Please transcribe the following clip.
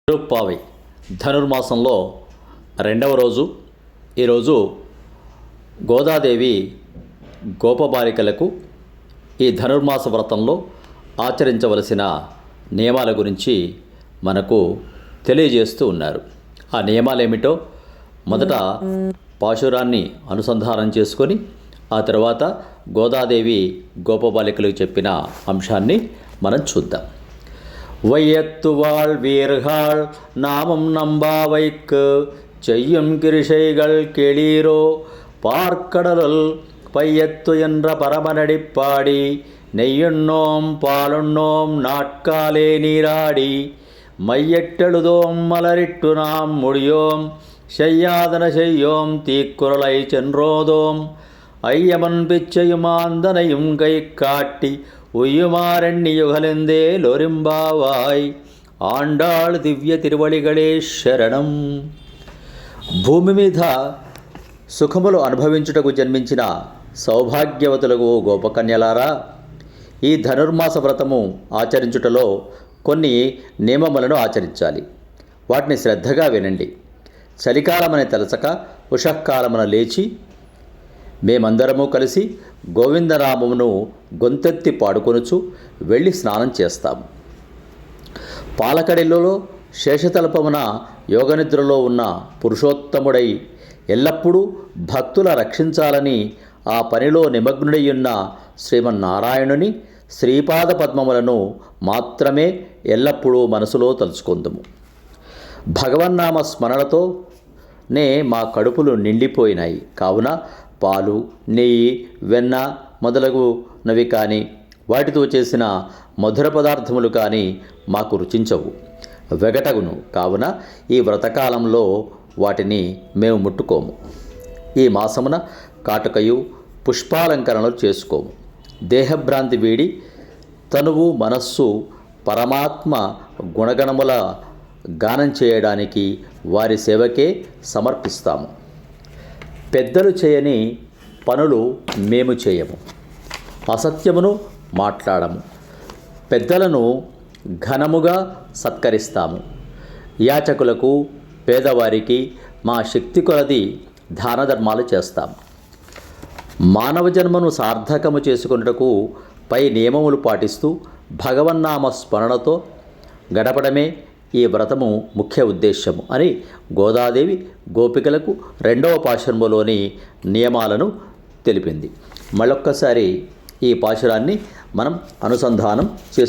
తిరుప్పావై ధనుర్మాసంలో రెండవ రోజు. ఈరోజు గోదాదేవి గోపబాలికలకు ఈ ధనుర్మాస వ్రతంలో ఆచరించవలసిన నియమాల గురించి మనకు తెలియజేస్తూ ఉన్నారు. ఆ నియమాలు ఏమిటో మొదట పాశురాన్ని అనుసంధానం చేసుకొని ఆ తర్వాత గోదాదేవి గోపబాలికలకు చెప్పిన అంశాన్ని మనం చూద్దాం. வையத்துவாள் வீர்கள் நாமம் நம்பாவைக்கு செய்யும் கிருஷைகள் கெளீரோ பார்க்கடலுள் பையத்து என்ற பரமனடிப்பாடி நெய்யுண்ணோம் பாலுண்ணோம் நாட்காலே நீராடி மையட்டெழுதோம் மலரிட்டு நாம் முடியோம் செய்யாதன செய்யோம் தீக்குறளை சென்றோதோம் ஐயமன் பிச்சையுமாந்தனையும் கை காட்டி ఉయ్యుమారణ్యుగలిందే లోరింబావాయ్ ఆండాళ్ దివ్య తిరువళిగళే శరణం. భూమి మీద సుఖములు అనుభవించుటకు జన్మించిన సౌభాగ్యవతులకు గోపకన్యలారా, ఈ ధనుర్మాస వ్రతము ఆచరించుటలో కొన్ని నియమములను ఆచరించాలి. వాటిని శ్రద్ధగా వినండి. చలికాలమని తలచక ఉషఃకాలమున లేచి మేమందరము కలిసి గోవిందనామమును గొంతెత్తి పాడుకొనుచు వెళ్ళి స్నానం చేస్తాము. పాలకడిలో శేషతల్పమున యోగనిద్రలో ఉన్న పురుషోత్తముడై ఎల్లప్పుడూ భక్తుల రక్షించాలని ఆ పనిలో నిమగ్నుడయ్యున్న శ్రీమన్నారాయణుని శ్రీపాద పద్మములను మాత్రమే ఎల్లప్పుడూ మనసులో తలుచుకొందుము. భగవన్నామ స్మరణతోనే మా కడుపులు నిండిపోయినాయి. కావున పాలు, నెయ్యి, వెన్న మొదలగునవి కానీ వాటితో చేసిన మధుర పదార్థములు కానీ మాకు రుచించవు, వెగటగును. కావున ఈ వ్రతకాలంలో వాటిని మేము ముట్టుకోము. ఈ మాసమున కాటుకయు పుష్పాలంకరణలు చేసుకోము. దేహభ్రాంతి వీడి తనువు మనస్సు పరమాత్మ గుణగణముల గానం చేయడానికి వారి సేవకే సమర్పిస్తాము. పెద్దలు చేయని పనులు మేము చేయము, అసత్యమును మాట్లాడము, పెద్దలను ఘనముగా సత్కరిస్తాము. యాచకులకు పేదవారికి మా శక్తి కొలది దాన ధర్మాలు చేస్తాము. మానవ జన్మను సార్థకము చేసుకొనుటకు పై నియమములు పాటిస్తూ భగవన్నామ స్మరణతో గడపడమే ఈ వ్రతము ముఖ్య ఉద్దేశము అని గోదాదేవి గోపికలకు రెండవ పాశురములోని నియమాలను తెలిపింది. మళ్ళొక్కసారి ఈ పాశురాన్ని మనం అనుసంధానం చేస్తాం.